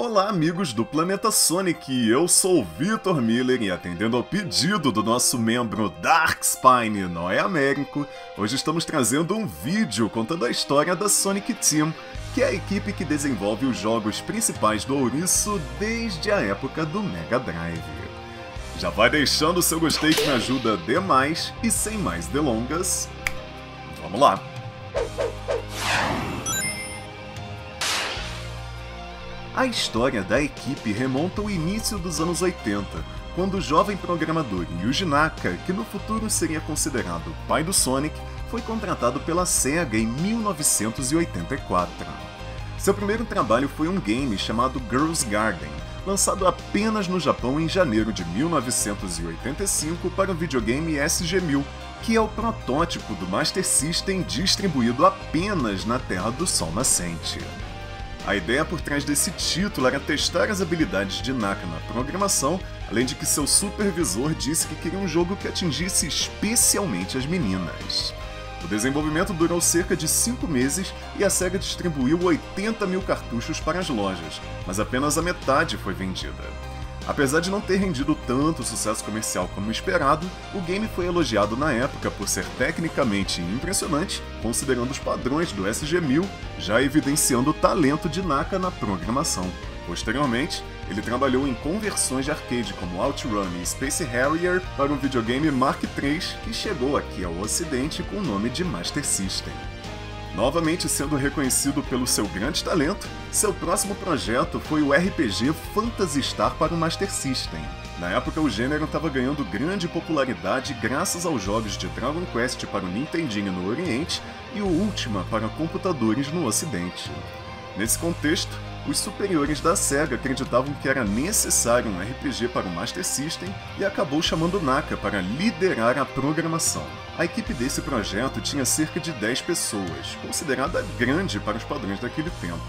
Olá, amigos do Planeta Sonic, eu sou o Vitor Miller e atendendo ao pedido do nosso membro Darkspine Noé Américo, hoje estamos trazendo um vídeo contando a história da Sonic Team, que é a equipe que desenvolve os jogos principais do ouriço desde a época do Mega Drive. Já vai deixando o seu gostei que me ajuda demais e sem mais delongas, vamos lá! A história da equipe remonta ao início dos anos 80, quando o jovem programador Yuji Naka, que no futuro seria considerado o pai do Sonic, foi contratado pela Sega em 1984. Seu primeiro trabalho foi um game chamado Girls Garden, lançado apenas no Japão em janeiro de 1985 para o videogame SG-1000, que é o protótipo do Master System distribuído apenas na Terra do Sol Nascente. A ideia por trás desse título era testar as habilidades de Naka na programação, além de que seu supervisor disse que queria um jogo que atingisse especialmente as meninas. O desenvolvimento durou cerca de 5 meses e a Sega distribuiu 80 mil cartuchos para as lojas, mas apenas a metade foi vendida. Apesar de não ter rendido tanto sucesso comercial como esperado, o game foi elogiado na época por ser tecnicamente impressionante, considerando os padrões do SG-1000, já evidenciando o talento de Naka na programação. Posteriormente, ele trabalhou em conversões de arcade como OutRun e Space Harrier para o videogame Mark III, que chegou aqui ao ocidente com o nome de Master System. Novamente sendo reconhecido pelo seu grande talento, seu próximo projeto foi o RPG Phantasy Star para o Master System. Na época, o gênero estava ganhando grande popularidade graças aos jogos de Dragon Quest para o Nintendinho no Oriente e o Ultima para computadores no Ocidente. Nesse contexto, os superiores da Sega acreditavam que era necessário um RPG para o Master System e acabou chamando Naka para liderar a programação. A equipe desse projeto tinha cerca de 10 pessoas, considerada grande para os padrões daquele tempo,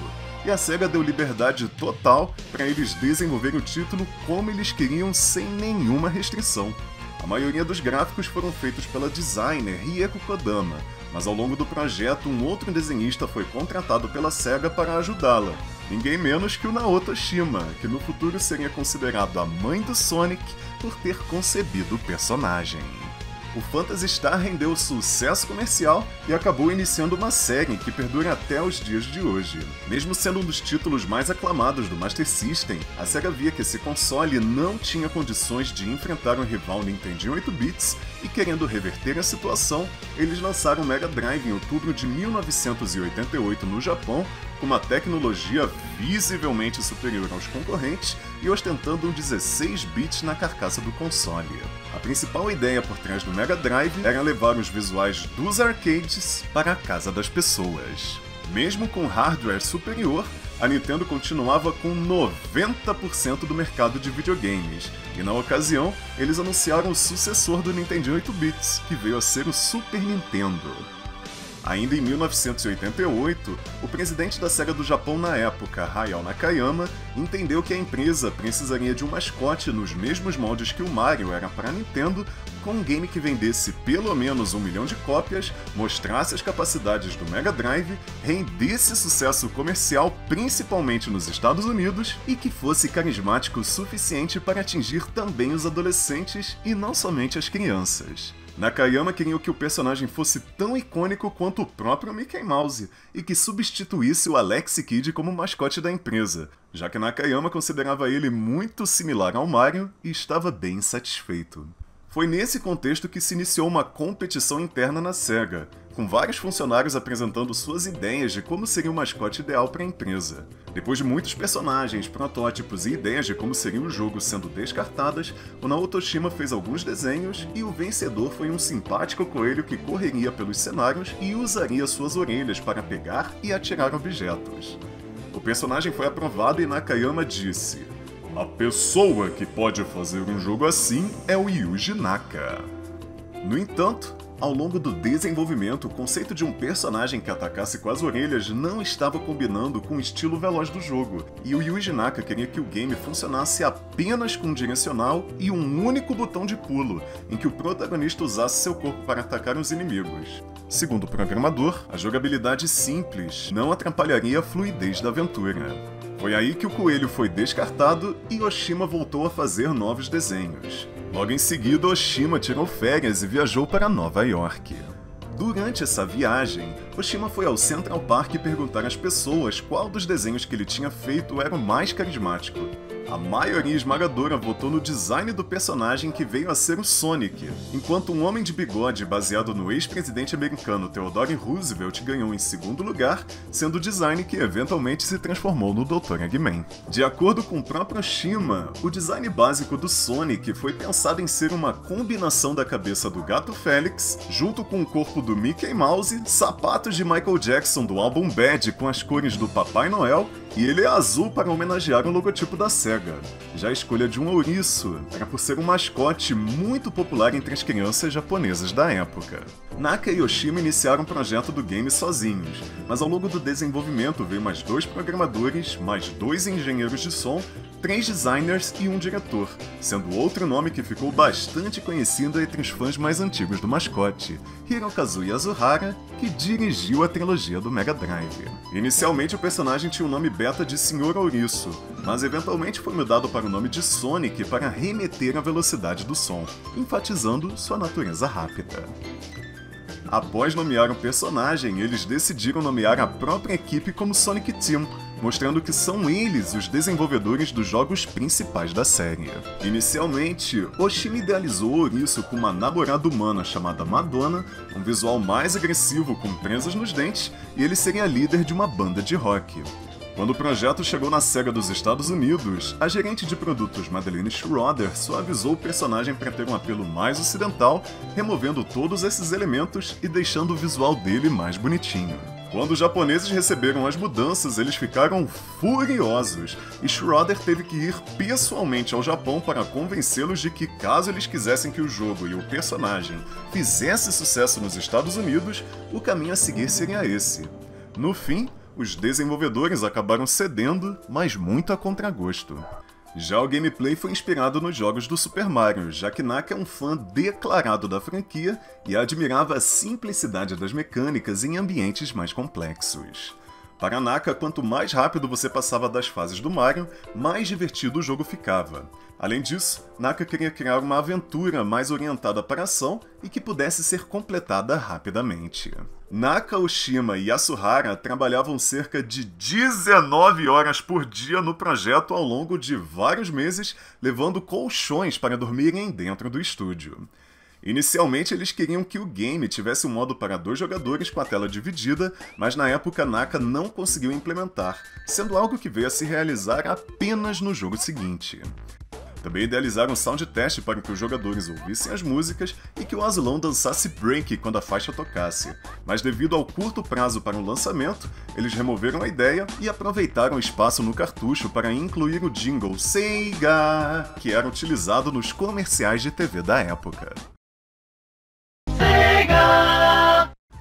e a Sega deu liberdade total para eles desenvolverem o título como eles queriam sem nenhuma restrição. A maioria dos gráficos foram feitos pela designer Rieko Kodama, mas ao longo do projeto um outro desenhista foi contratado pela Sega para ajudá-la, ninguém menos que o Naoto Shima, que no futuro seria considerado a mãe do Sonic por ter concebido o personagem. O Phantasy Star rendeu sucesso comercial e acabou iniciando uma série que perdura até os dias de hoje. Mesmo sendo um dos títulos mais aclamados do Master System, a Sega via que esse console não tinha condições de enfrentar um rival Nintendinho 8 bits e, querendo reverter a situação, eles lançaram o Mega Drive em outubro de 1988 no Japão, com uma tecnologia visivelmente superior aos concorrentes e ostentando um 16 bits na carcaça do console. A principal ideia por trás do Mega Drive era levar os visuais dos arcades para a casa das pessoas. Mesmo com hardware superior, a Nintendo continuava com 90% do mercado de videogames, e na ocasião, eles anunciaram o sucessor do Nintendinho 8 bits, que veio a ser o Super Nintendo. Ainda em 1988, o presidente da Sega do Japão na época, Hayao Nakayama, entendeu que a empresa precisaria de um mascote nos mesmos moldes que o Mario era para a Nintendo, com um game que vendesse pelo menos 1 milhão de cópias, mostrasse as capacidades do Mega Drive, rendesse sucesso comercial principalmente nos Estados Unidos e que fosse carismático o suficiente para atingir também os adolescentes e não somente as crianças. Nakayama queria que o personagem fosse tão icônico quanto o próprio Mickey Mouse e que substituísse o Alex Kidd como mascote da empresa, já que Nakayama considerava ele muito similar ao Mario e estava bem satisfeito. Foi nesse contexto que se iniciou uma competição interna na Sega, com vários funcionários apresentando suas ideias de como seria o mascote ideal para a empresa. Depois de muitos personagens, protótipos e ideias de como seria o jogo sendo descartadas, o Naoto Shima fez alguns desenhos e o vencedor foi um simpático coelho que correria pelos cenários e usaria suas orelhas para pegar e atirar objetos. O personagem foi aprovado e Nakayama disse: "A pessoa que pode fazer um jogo assim é o Yuji Naka." No entanto, ao longo do desenvolvimento, o conceito de um personagem que atacasse com as orelhas não estava combinando com o estilo veloz do jogo, e o Yuji Naka queria que o game funcionasse apenas com um direcional e um único botão de pulo, em que o protagonista usasse seu corpo para atacar os inimigos. Segundo o programador, a jogabilidade simples não atrapalharia a fluidez da aventura. Foi aí que o coelho foi descartado e Oshima voltou a fazer novos desenhos. Logo em seguida, Oshima tirou férias e viajou para Nova York. Durante essa viagem, Oshima foi ao Central Park perguntar às pessoas qual dos desenhos que ele tinha feito era o mais carismático. A maioria esmagadora votou no design do personagem que veio a ser o Sonic, enquanto um homem de bigode baseado no ex-presidente americano Theodore Roosevelt ganhou em segundo lugar, sendo o design que eventualmente se transformou no Dr. Eggman. De acordo com o próprio Oshima, o design básico do Sonic foi pensado em ser uma combinação da cabeça do gato Félix, junto com o corpo do Mickey Mouse, sapatos de Michael Jackson do álbum Bad com as cores do Papai Noel, e ele é azul para homenagear o logotipo da SEGA. Já a escolha de um ouriço era por ser um mascote muito popular entre as crianças japonesas da época. Naka e Oshima iniciaram o projeto do game sozinhos, mas ao longo do desenvolvimento veio mais 2 programadores, mais 2 engenheiros de som, 3 designers e um diretor, sendo outro nome que ficou bastante conhecido entre os fãs mais antigos do mascote, Hirokazu Yasuhara, que dirigiu a trilogia do Mega Drive. Inicialmente o personagem tinha o nome beta de Sr. Ouriço, mas eventualmente foi mudado para o nome de Sonic para remeter à velocidade do som, enfatizando sua natureza rápida. Após nomear o personagem, eles decidiram nomear a própria equipe como Sonic Team, mostrando que são eles os desenvolvedores dos jogos principais da série. Inicialmente, Oshima idealizou o ouriço com uma namorada humana chamada Madonna, um visual mais agressivo com presas nos dentes, e ele seria líder de uma banda de rock. Quando o projeto chegou na SEGA dos Estados Unidos, a gerente de produtos Madeline Schroeder suavizou o personagem para ter um apelo mais ocidental, removendo todos esses elementos e deixando o visual dele mais bonitinho. Quando os japoneses receberam as mudanças, eles ficaram furiosos, e Schroeder teve que ir pessoalmente ao Japão para convencê-los de que, caso eles quisessem que o jogo e o personagem fizesse sucesso nos Estados Unidos, o caminho a seguir seria esse. No fim, os desenvolvedores acabaram cedendo, mas muito a contragosto. Já o gameplay foi inspirado nos jogos do Super Mario, já que Naka é um fã declarado da franquia e admirava a simplicidade das mecânicas em ambientes mais complexos. Para Naka, quanto mais rápido você passava das fases do Mario, mais divertido o jogo ficava. Além disso, Naka queria criar uma aventura mais orientada para a ação e que pudesse ser completada rapidamente. Naka, Oshima e Yasuhara trabalhavam cerca de 19 horas por dia no projeto ao longo de vários meses, levando colchões para dormirem dentro do estúdio. Inicialmente, eles queriam que o game tivesse um modo para 2 jogadores com a tela dividida, mas na época Naka não conseguiu implementar, sendo algo que veio a se realizar apenas no jogo seguinte. Também idealizaram um sound test para que os jogadores ouvissem as músicas e que o azulão dançasse break quando a faixa tocasse, mas devido ao curto prazo para o lançamento, eles removeram a ideia e aproveitaram o espaço no cartucho para incluir o jingle Sega, que era utilizado nos comerciais de TV da época.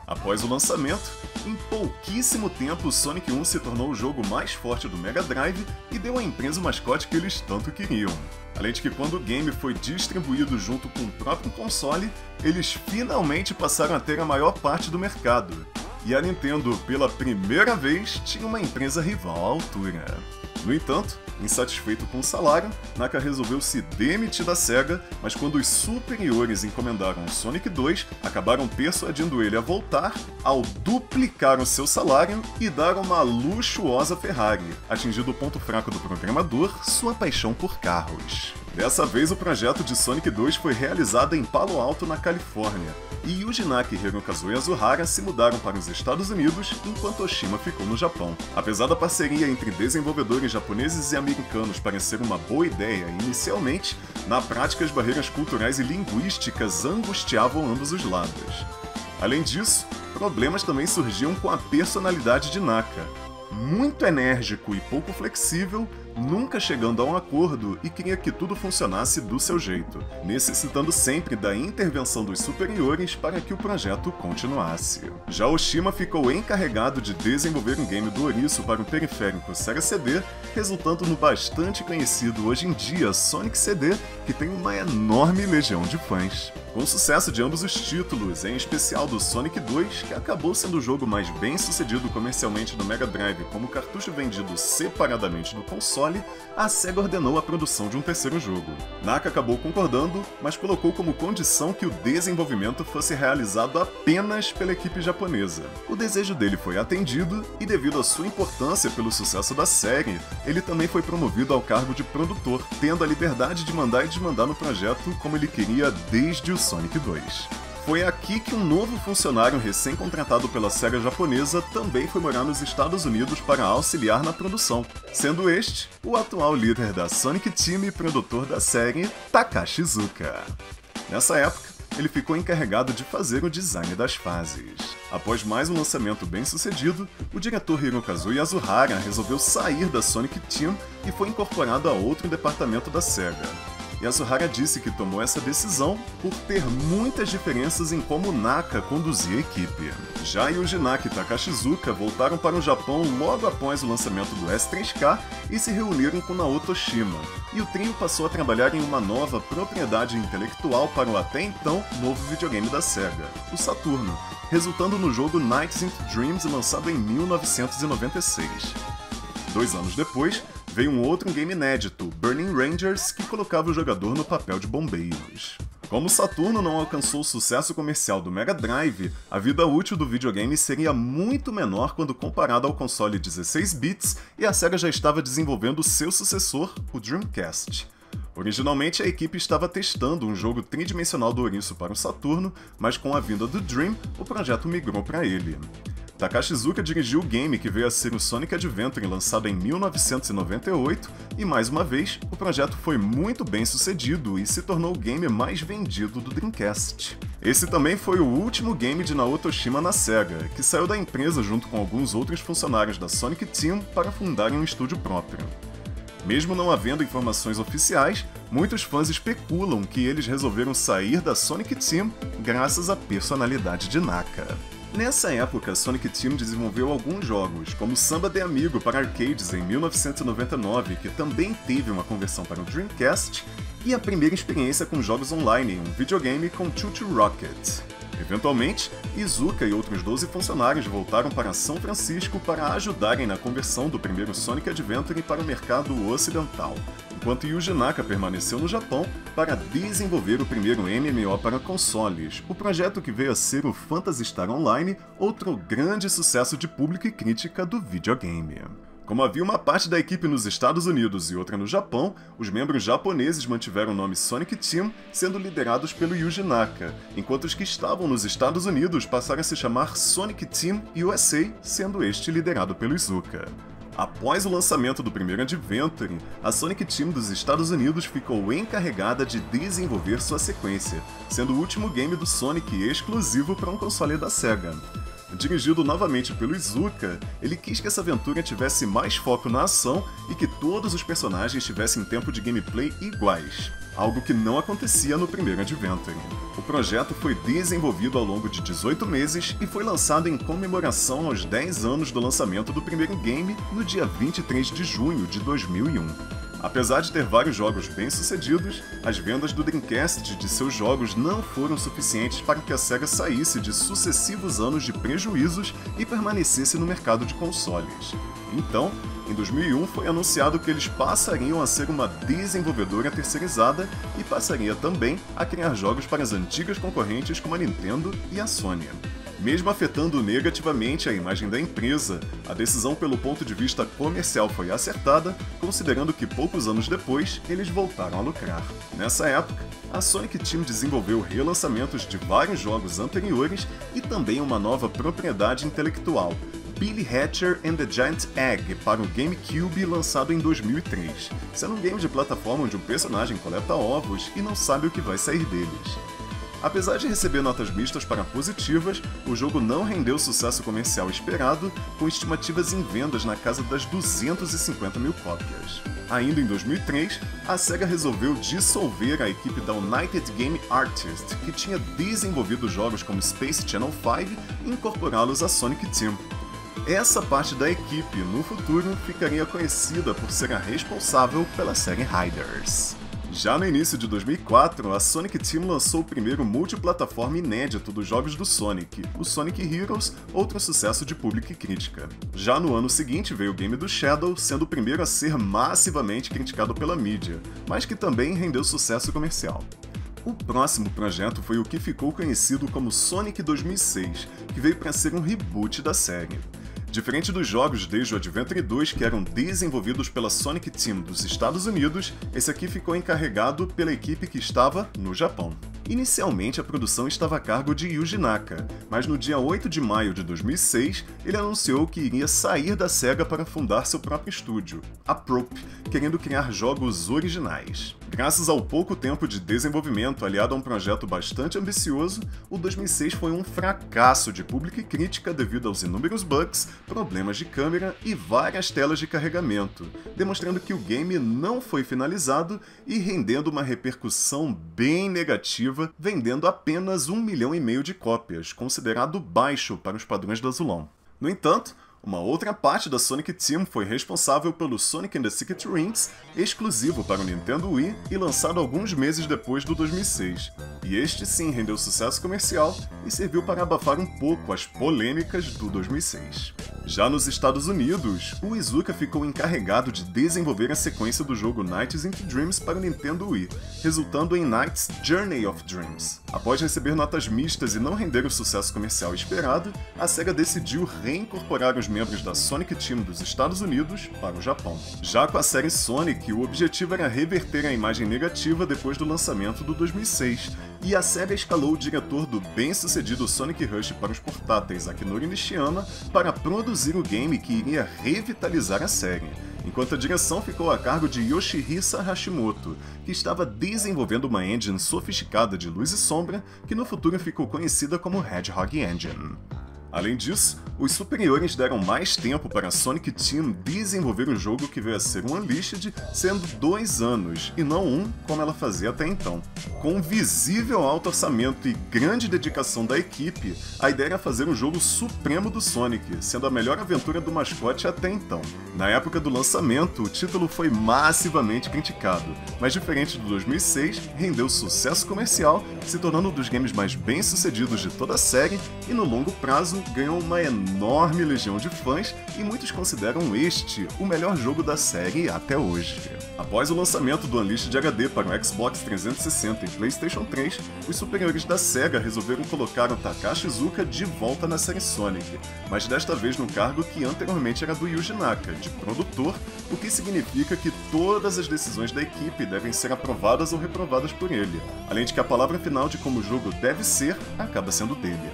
Após o lançamento, em pouquíssimo tempo, Sonic 1 se tornou o jogo mais forte do Mega Drive e deu à empresa o mascote que eles tanto queriam. Além de que quando o game foi distribuído junto com o próprio console, eles finalmente passaram a ter a maior parte do mercado. E a Nintendo, pela primeira vez, tinha uma empresa rival à altura. No entanto, insatisfeito com o salário, Naka resolveu se demitir da SEGA, mas quando os superiores encomendaram o Sonic 2, acabaram persuadindo ele a voltar ao duplicar o seu salário e dar uma luxuosa Ferrari, atingindo o ponto fraco do programador, sua paixão por carros. Dessa vez, o projeto de Sonic 2 foi realizado em Palo Alto, na Califórnia, e Yuji Naka e Hirokazu Yasuhara se mudaram para os Estados Unidos, enquanto Oshima ficou no Japão. Apesar da parceria entre desenvolvedores japoneses e americanos parecer uma boa ideia inicialmente, na prática as barreiras culturais e linguísticas angustiavam ambos os lados. Além disso, problemas também surgiam com a personalidade de Naka. Muito enérgico e pouco flexível, nunca chegando a um acordo e queria que tudo funcionasse do seu jeito, necessitando sempre da intervenção dos superiores para que o projeto continuasse. Já Oshima ficou encarregado de desenvolver um game do ouriço para o periférico Sega CD, resultando no bastante conhecido hoje em dia Sonic CD, que tem uma enorme legião de fãs. Com o sucesso de ambos os títulos, em especial do Sonic 2, que acabou sendo o jogo mais bem sucedido comercialmente no Mega Drive como cartucho vendido separadamente do console, a SEGA ordenou a produção de um terceiro jogo. Naka acabou concordando, mas colocou como condição que o desenvolvimento fosse realizado apenas pela equipe japonesa. O desejo dele foi atendido e, devido à sua importância pelo sucesso da série, ele também foi promovido ao cargo de produtor, tendo a liberdade de mandar e desmandar no projeto como ele queria desde o Sonic 2. Foi aqui que um novo funcionário recém-contratado pela SEGA japonesa também foi morar nos Estados Unidos para auxiliar na produção, sendo este o atual líder da Sonic Team e produtor da série, Takashi Iizuka. Nessa época, ele ficou encarregado de fazer o design das fases. Após mais um lançamento bem sucedido, o diretor Hirokazu Yasuhara resolveu sair da Sonic Team e foi incorporado a outro departamento da SEGA. Yasuhara disse que tomou essa decisão por ter muitas diferenças em como Naka conduzia a equipe. Já Yuji Naka e Takashi Iizuka voltaram para o Japão logo após o lançamento do S3K e se reuniram com Naoto Oshima, e o trio passou a trabalhar em uma nova propriedade intelectual para o até então novo videogame da SEGA, o Saturno, resultando no jogo Nights into Dreams, lançado em 1996. 2 anos depois, veio um outro game inédito, Burning Rangers, que colocava o jogador no papel de bombeiros. Como o Saturno não alcançou o sucesso comercial do Mega Drive, a vida útil do videogame seria muito menor quando comparado ao console 16 bits, e a SEGA já estava desenvolvendo seu sucessor, o Dreamcast. Originalmente, a equipe estava testando um jogo tridimensional do Ouriço para o Saturno, mas com a vinda do Dream, o projeto migrou para ele. Takashi Iizuka dirigiu o game que veio a ser o Sonic Adventure, lançado em 1998, e mais uma vez, o projeto foi muito bem sucedido e se tornou o game mais vendido do Dreamcast. Esse também foi o último game de Naoto Oshima na SEGA, que saiu da empresa junto com alguns outros funcionários da Sonic Team para fundarem um estúdio próprio. Mesmo não havendo informações oficiais, muitos fãs especulam que eles resolveram sair da Sonic Team graças à personalidade de Naka. Nessa época, a Sonic Team desenvolveu alguns jogos, como Samba de Amigo para arcades em 1999, que também teve uma conversão para o Dreamcast, e a primeira experiência com jogos online em um videogame com Choo Choo Rocket. Eventualmente, Iizuka e outros 12 funcionários voltaram para São Francisco para ajudarem na conversão do primeiro Sonic Adventure para o mercado ocidental, enquanto Yuji Naka permaneceu no Japão para desenvolver o primeiro MMO para consoles, o projeto que veio a ser o Phantasy Star Online, outro grande sucesso de público e crítica do videogame. Como havia uma parte da equipe nos Estados Unidos e outra no Japão, os membros japoneses mantiveram o nome Sonic Team, sendo liderados pelo Yuji Naka, enquanto os que estavam nos Estados Unidos passaram a se chamar Sonic Team USA, sendo este liderado pelo Iizuka. Após o lançamento do primeiro Adventure, a Sonic Team dos Estados Unidos ficou encarregada de desenvolver sua sequência, sendo o último game do Sonic exclusivo para um console da SEGA. Dirigido novamente pelo Iizuka, ele quis que essa aventura tivesse mais foco na ação e que todos os personagens tivessem tempo de gameplay iguais, algo que não acontecia no primeiro Adventure. O projeto foi desenvolvido ao longo de 18 meses e foi lançado em comemoração aos 10 anos do lançamento do primeiro game no dia 23 de junho de 2001. Apesar de ter vários jogos bem-sucedidos, as vendas do Dreamcast de seus jogos não foram suficientes para que a SEGA saísse de sucessivos anos de prejuízos e permanecesse no mercado de consoles. Então, em 2001 foi anunciado que eles passariam a ser uma desenvolvedora terceirizada e passaria também a criar jogos para as antigas concorrentes como a Nintendo e a Sony. Mesmo afetando negativamente a imagem da empresa, a decisão pelo ponto de vista comercial foi acertada, considerando que poucos anos depois eles voltaram a lucrar. Nessa época, a Sonic Team desenvolveu relançamentos de vários jogos anteriores e também uma nova propriedade intelectual, Billy Hatcher and the Giant Egg, para o GameCube, lançado em 2003, sendo um game de plataforma onde um personagem coleta ovos e não sabe o que vai sair deles. Apesar de receber notas mistas para positivas, o jogo não rendeu o sucesso comercial esperado, com estimativas em vendas na casa das 250 mil cópias. Ainda em 2003, a SEGA resolveu dissolver a equipe da United Game Artists, que tinha desenvolvido jogos como Space Channel 5, e incorporá-los à Sonic Team. Essa parte da equipe, no futuro, ficaria conhecida por ser a responsável pela série Riders. Já no início de 2004, a Sonic Team lançou o primeiro multiplataforma inédito dos jogos do Sonic, o Sonic Heroes, outro sucesso de público e crítica. Já no ano seguinte veio o game do Shadow, sendo o primeiro a ser massivamente criticado pela mídia, mas que também rendeu sucesso comercial. O próximo projeto foi o que ficou conhecido como Sonic 2006, que veio para ser um reboot da série. Diferente dos jogos desde o Adventure 2, que eram desenvolvidos pela Sonic Team dos Estados Unidos, esse aqui ficou encarregado pela equipe que estava no Japão. Inicialmente, a produção estava a cargo de Yuji Naka, mas no dia 8 de maio de 2006, ele anunciou que iria sair da SEGA para fundar seu próprio estúdio, a Prope, querendo criar jogos originais. Graças ao pouco tempo de desenvolvimento aliado a um projeto bastante ambicioso, o 2006 foi um fracasso de público e crítica devido aos inúmeros bugs, problemas de câmera e várias telas de carregamento, demonstrando que o game não foi finalizado e rendendo uma repercussão bem negativa, vendendo apenas 1,5 milhão de cópias, considerado baixo para os padrões do Azulão. No entanto, uma outra parte da Sonic Team foi responsável pelo Sonic and the Secret Rings, exclusivo para o Nintendo Wii e lançado alguns meses depois do 2006. E este sim rendeu sucesso comercial e serviu para abafar um pouco as polêmicas do 2006. Já nos Estados Unidos, o Iizuka ficou encarregado de desenvolver a sequência do jogo Nights into Dreams para o Nintendo Wii, resultando em Nights Journey of Dreams. Após receber notas mistas e não render o sucesso comercial esperado, a SEGA decidiu reincorporar os membros da Sonic Team dos Estados Unidos para o Japão. Já com a série Sonic, o objetivo era reverter a imagem negativa depois do lançamento do 2006, e a SEGA escalou o diretor do bem-sucedido Sonic Rush para os portáteis, Akinori Nishiyama, para produzir o game que iria revitalizar a série, enquanto a direção ficou a cargo de Yoshihisa Hashimoto, que estava desenvolvendo uma engine sofisticada de luz e sombra, que no futuro ficou conhecida como Hedgehog Engine. Além disso, os superiores deram mais tempo para a Sonic Team desenvolver o jogo que veio a ser um Unleashed, sendo 2 anos, e não um, como ela fazia até então. Com visível alto orçamento e grande dedicação da equipe, a ideia era fazer um jogo supremo do Sonic, sendo a melhor aventura do mascote até então. Na época do lançamento, o título foi massivamente criticado, mas diferente do 2006, rendeu sucesso comercial, se tornando um dos games mais bem-sucedidos de toda a série e, no longo prazo, ganhou uma enorme legião de fãs e muitos consideram este o melhor jogo da série até hoje. Após o lançamento do Unleashed HD para o Xbox 360 e PlayStation 3, os superiores da SEGA resolveram colocar o Takashi Iizuka de volta na série Sonic, mas desta vez no cargo que anteriormente era do Yuji Naka, de produtor, o que significa que todas as decisões da equipe devem ser aprovadas ou reprovadas por ele, além de que a palavra final de como o jogo deve ser acaba sendo dele.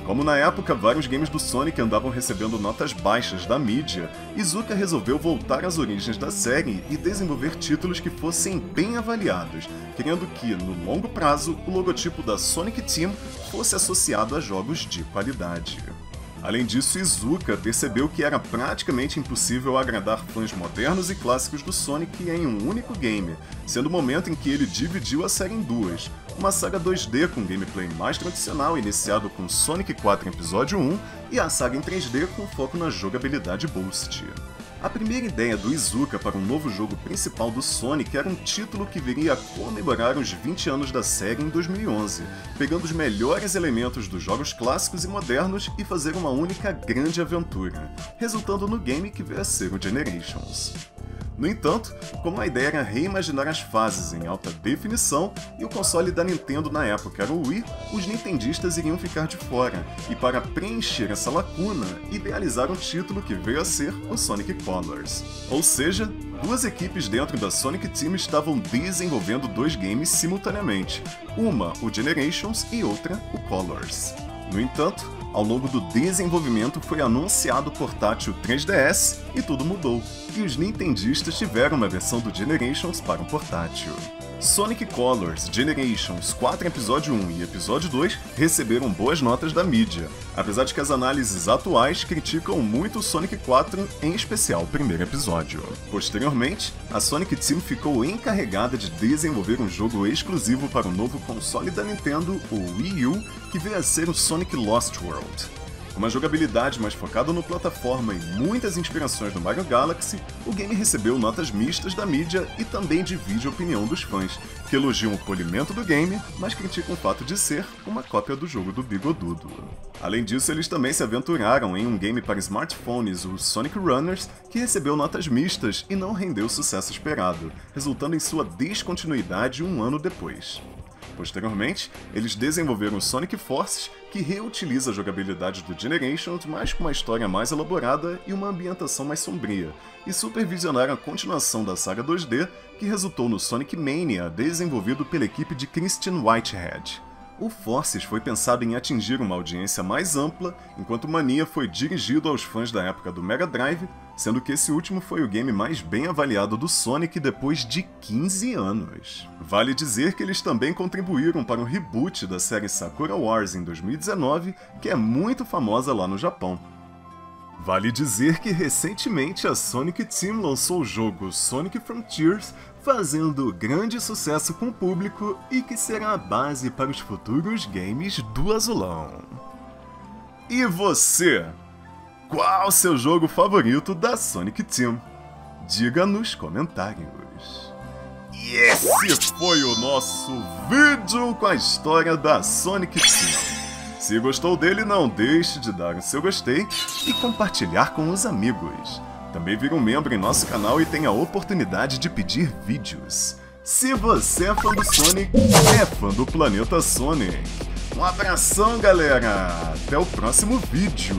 Como na época vários games do Sonic andavam recebendo notas baixas da mídia, Iizuka resolveu voltar às origens da série e desenvolver títulos que fossem bem avaliados, querendo que, no longo prazo, o logotipo da Sonic Team fosse associado a jogos de qualidade. Além disso, Iizuka percebeu que era praticamente impossível agradar fãs modernos e clássicos do Sonic em um único game, sendo o momento em que ele dividiu a série em duas, uma saga 2D com gameplay mais tradicional iniciado com Sonic 4 Episódio 1 e a saga em 3D com foco na jogabilidade Boost. A primeira ideia do Iizuka para um novo jogo principal do Sonic era um título que viria a comemorar os 20 anos da série em 2011, pegando os melhores elementos dos jogos clássicos e modernos e fazer uma única grande aventura, resultando no game que veio a ser o Generations. No entanto, como a ideia era reimaginar as fases em alta definição e o console da Nintendo na época era o Wii, os nintendistas iriam ficar de fora, e para preencher essa lacuna, idealizaram um título que veio a ser o Sonic Colors. Ou seja, duas equipes dentro da Sonic Team estavam desenvolvendo 2 games simultaneamente, uma o Generations e outra o Colors. No entanto, ao longo do desenvolvimento foi anunciado o portátil 3DS e tudo mudou, e os nintendistas tiveram uma versão do Generations para o portátil. Sonic Colors, Generations, 4 Episódio 1 e Episódio 2 receberam boas notas da mídia, apesar de que as análises atuais criticam muito o Sonic 4, em especial o primeiro episódio. Posteriormente, a Sonic Team ficou encarregada de desenvolver um jogo exclusivo para o novo console da Nintendo, o Wii U, que veio a ser o Sonic Lost World. Com uma jogabilidade mais focada no plataforma e muitas inspirações do Mario Galaxy, o game recebeu notas mistas da mídia e também divide a opinião dos fãs, que elogiam o polimento do game, mas criticam o fato de ser uma cópia do jogo do Bigodudo. Além disso, eles também se aventuraram em um game para smartphones, o Sonic Runners, que recebeu notas mistas e não rendeu o sucesso esperado, resultando em sua descontinuidade um ano depois. Posteriormente, eles desenvolveram o Sonic Forces, que reutiliza a jogabilidade do Generations, mas com uma história mais elaborada e uma ambientação mais sombria, e supervisionaram a continuação da saga 2D, que resultou no Sonic Mania, desenvolvido pela equipe de Christian Whitehead. O Forces foi pensado em atingir uma audiência mais ampla, enquanto Mania foi dirigido aos fãs da época do Mega Drive, sendo que esse último foi o game mais bem avaliado do Sonic depois de 15 anos. Vale dizer que eles também contribuíram para o reboot da série Sakura Wars em 2019, que é muito famosa lá no Japão. Vale dizer que recentemente a Sonic Team lançou o jogo Sonic Frontiers, fazendo grande sucesso com o público e que será a base para os futuros games do Azulão. E você? Qual o seu jogo favorito da Sonic Team? Diga nos comentários. E esse foi o nosso vídeo com a história da Sonic Team. Se gostou dele, não deixe de dar o seu gostei e compartilhar com os amigos. Também vire um membro em nosso canal e tenha a oportunidade de pedir vídeos. Se você é fã do Sonic, é fã do Planeta Sonic. Um abração, galera! Até o próximo vídeo!